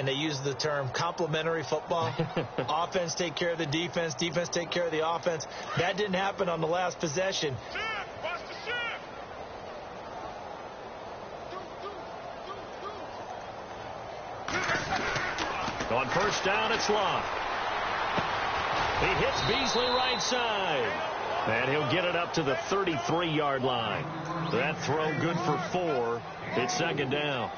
and they use the term complementary football. Offense take care of the defense, defense take care of the offense. That didn't happen on the last possession. On first down, it's Locke. He hits Beasley right side. And he'll get it up to the 33-yard line. That throw good for 4. It's second down.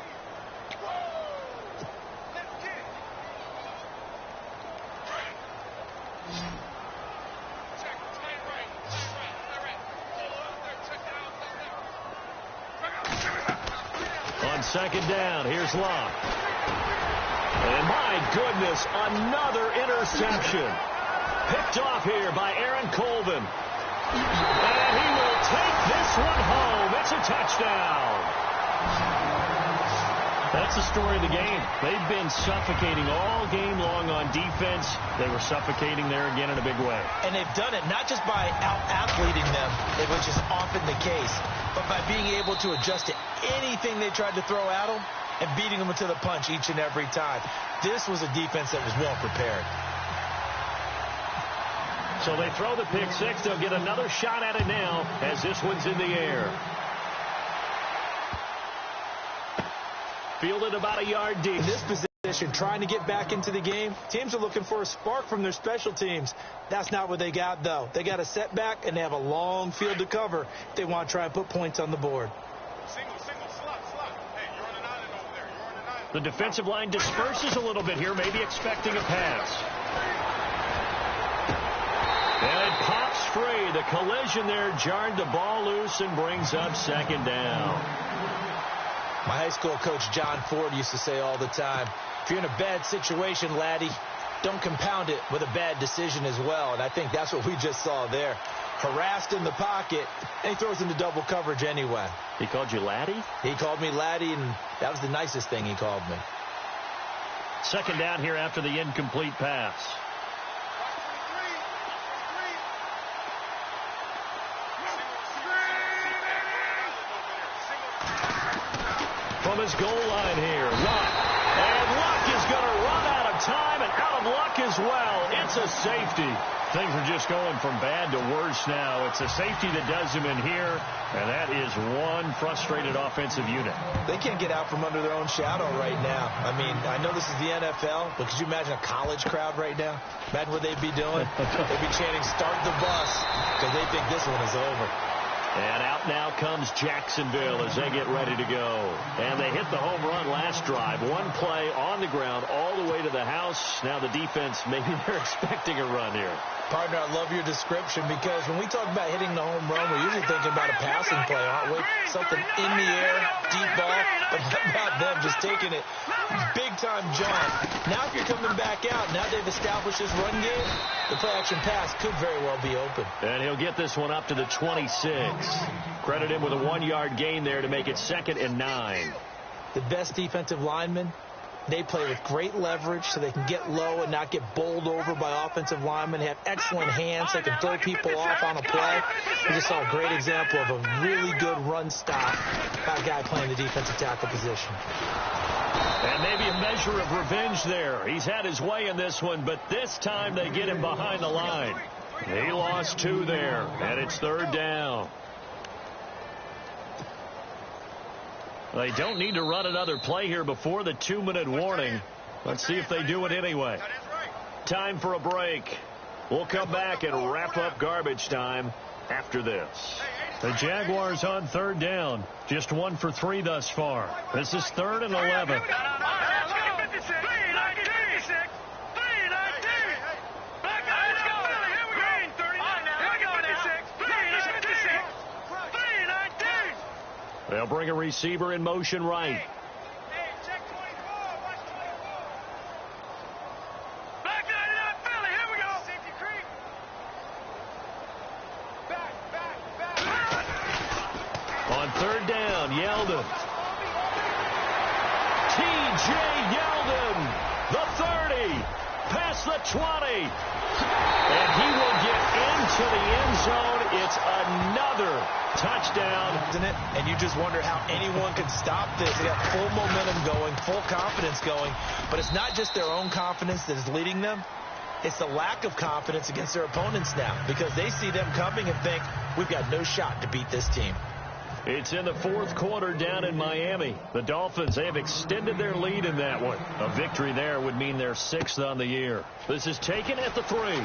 On second down, here's Locke. And my goodness, another interception. Picked off here by Aaron Colvin. And he will take this one home. It's a touchdown. That's the story of the game. They've been suffocating all game long on defense. They were suffocating there again in a big way. And they've done it not just by out-athleting them, which is often the case, but by being able to adjust to anything they tried to throw at them and beating them to the punch each and every time. This was a defense that was well prepared. So they throw the pick six. They'll get another shot at it now as this one's in the air. Fielded about a yard deep. In this position, trying to get back into the game, teams are looking for a spark from their special teams. That's not what they got, though. They got a setback, and they have a long field to cover if they want to try and put points on the board. The defensive line disperses a little bit here, maybe expecting a pass. And it pops free. The collision there jarred the ball loose and brings up second down. My high school coach, John Ford, used to say all the time, if you're in a bad situation, laddie, don't compound it with a bad decision as well. And I think that's what we just saw there. Harassed in the pocket, and he throws into double coverage anyway. He called you laddie? He called me laddie, and that was the nicest thing he called me. Second down here after the incomplete pass. From his goal line here, Locke. And Locke is going to run out of time and out of luck as well. It's a safety. Things are just going from bad to worse now. It's a safety that does him in here, and that is one frustrated offensive unit. They can't get out from under their own shadow right now. I mean, I know this is the NFL, but could you imagine a college crowd right now? Imagine what they'd be doing. They'd be chanting, "Start the bus," because they think this one is over. And out now comes Jacksonville as they get ready to go. And they hit the home run last drive. One play on the ground all the way to the house. Now the defense, maybe they're expecting a run here. Partner, I love your description because when we talk about hitting the home run, we're usually thinking about a passing play, aren't we? Something in the air, deep ball. But how about them just taking it big-time jump? Now if you're coming back out, now they've established this run game, the play-action pass could very well be open. And he'll get this one up to the 26. Credit him with a 1-yard gain there to make it 2nd and 9. The best defensive linemen, they play with great leverage so they can get low and not get bowled over by offensive linemen. They have excellent hands. They can throw people off on a play. We just saw a great example of a really good run stop by a guy playing the defensive tackle position. And maybe a measure of revenge there. He's had his way in this one, but this time they get him behind the line. He lost 2 there, and it's 3rd down. They don't need to run another play here before the 2-minute warning. Let's see if they do it anyway. Time for a break. We'll come back and wrap up garbage time after this. The Jaguars on 3rd down. Just 1 for 3 thus far. This is 3rd and 11. They'll bring a receiver in motion right. On 3rd down, Yeldon. T.J. Yeldon, the 30, past the 20. And he will get into the end zone It's another touchdown. Isn't it? And you just wonder how anyone could stop this. They got full momentum going, full confidence going. But it's not just their own confidence that is leading them. It's the lack of confidence against their opponents now, because they see them coming and think, we've got no shot to beat this team. It's in the fourth quarter down in Miami. The Dolphins, they have extended their lead in that one. A victory there would mean they're 6th on the year. This is taken at the 3. And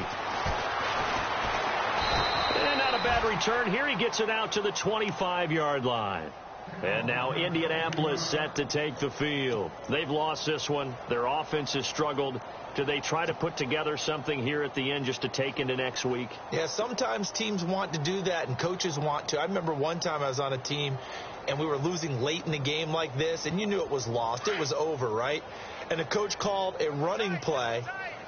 not a bad return here. He gets it out to the 25-yard line. And now Indianapolis set to take the field. They've lost this one. Their offense has struggled. Do they try to put together something here at the end just to take into next week? Yeah, sometimes teams want to do that and coaches want to. I remember one time I was on a team and we were losing late in the game like this, and you knew it was lost. It was over, right? And the coach called a running play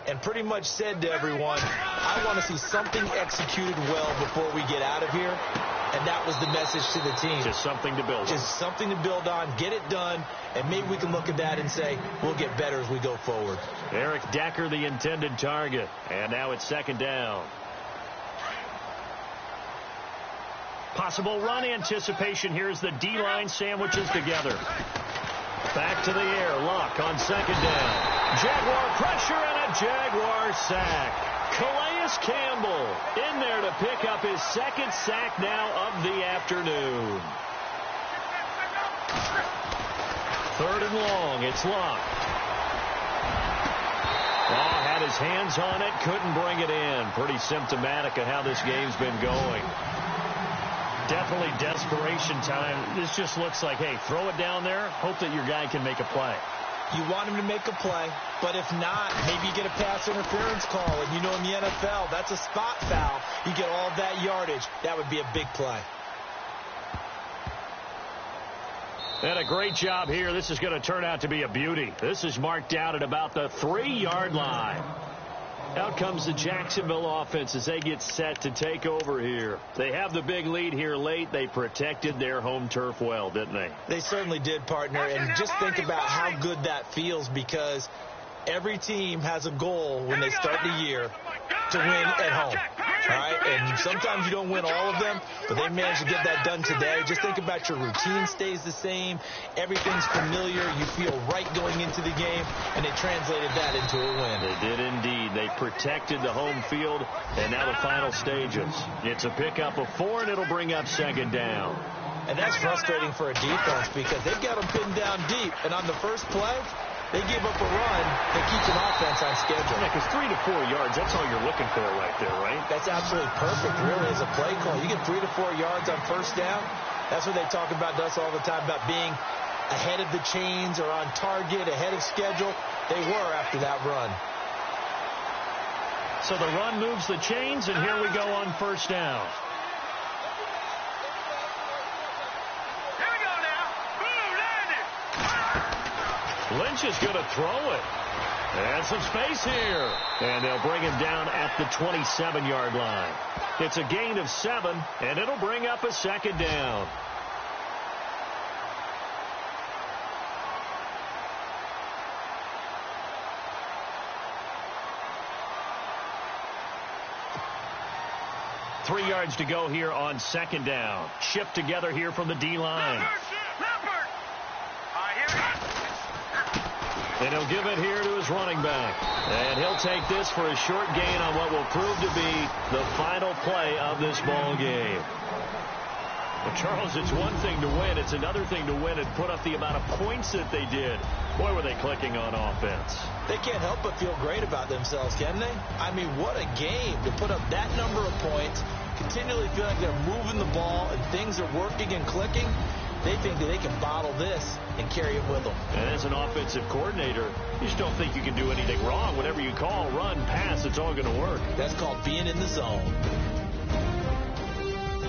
and pretty much said to everyone, I want to see something executed well before we get out of here. And that was the message to the team. Just something to build on. Just something to build on, get it done, and maybe we can look at that and say, we'll get better as we go forward. Eric Decker, the intended target. And now it's 2nd down. Possible run anticipation here as the D-line sandwiches together. Back to the air. Luck on 2nd down. Jaguar pressure and a Jaguar sack. Calais Campbell in there to pick up his 2nd sack now of the afternoon. 3rd and long. It's Luck. Had his hands on it, couldn't bring it in. Pretty symptomatic of how this game's been going. Definitely desperation time. This just looks like, hey, throw it down there, hope that your guy can make a play. You want him to make a play, but if not, maybe you get a pass interference call. And you know in the NFL, that's a spot foul. You get all that yardage. That would be a big play. And a great job here. This is going to turn out to be a beauty. This is marked out at about the 3-yard line. Out comes the Jacksonville offense as they get set to take over here. They have the big lead here late. They protected their home turf well, didn't they? They certainly did, partner. And just think about how good that feels, because every team has a goal when they start the year to win at home. All right? And sometimes you don't win all of them, but they managed to get that done today. Just think about your routine stays the same. Everything's familiar. You feel right going into the game, and they translated that into a win. They did indeed. They protected the home field, and now the final stages. It's a pickup of 4, and it'll bring up 2nd down. And that's frustrating for a defense because they've got them pinned down deep, and on the first play, they give up a run that keeps an offense on schedule. Yeah, because 3 to 4 yards, that's all you're looking for right there, right? That's absolutely perfect, really, as a play call. You get 3 to 4 yards on first down. That's what they talk about to us all the time, about being ahead of the chains or on target, ahead of schedule. They were after that run. So the run moves the chains, and here we go on first down. Lynch is going to throw it. And some space here. And they'll bring him down at the 27-yard line. It's a gain of 7, and it'll bring up a 2nd down. Three yards to go here on 2nd down. Shift together here from the D-line. And he'll give it here to his running back. And he'll take this for a short gain on what will prove to be the final play of this ball game. Well, Charles, it's one thing to win. It's another thing to win and put up the amount of points that they did. Boy, were they clicking on offense. They can't help but feel great about themselves, can they? I mean, what a game to put up that number of points, continually feel like they're moving the ball and things are working and clicking. They think that they can bottle this and carry it with them. And as an offensive coordinator, you just don't think you can do anything wrong. Whatever you call, run, pass, it's all going to work. That's called being in the zone.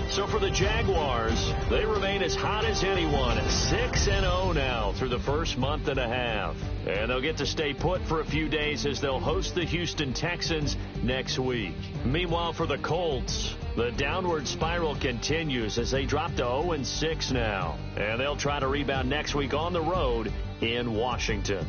So for the Jaguars, they remain as hot as anyone, 6-0 now through the first month and a half. And they'll get to stay put for a few days as they'll host the Houston Texans next week. Meanwhile, for the Colts, the downward spiral continues as they drop to 0-6 now. And they'll try to rebound next week on the road in Washington.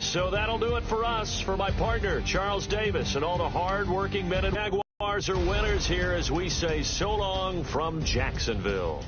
So that'll do it for us. For my partner, Charles Davis, and all the hard-working men and Jaguars. Jaguars are winners here as we say so long from Jacksonville.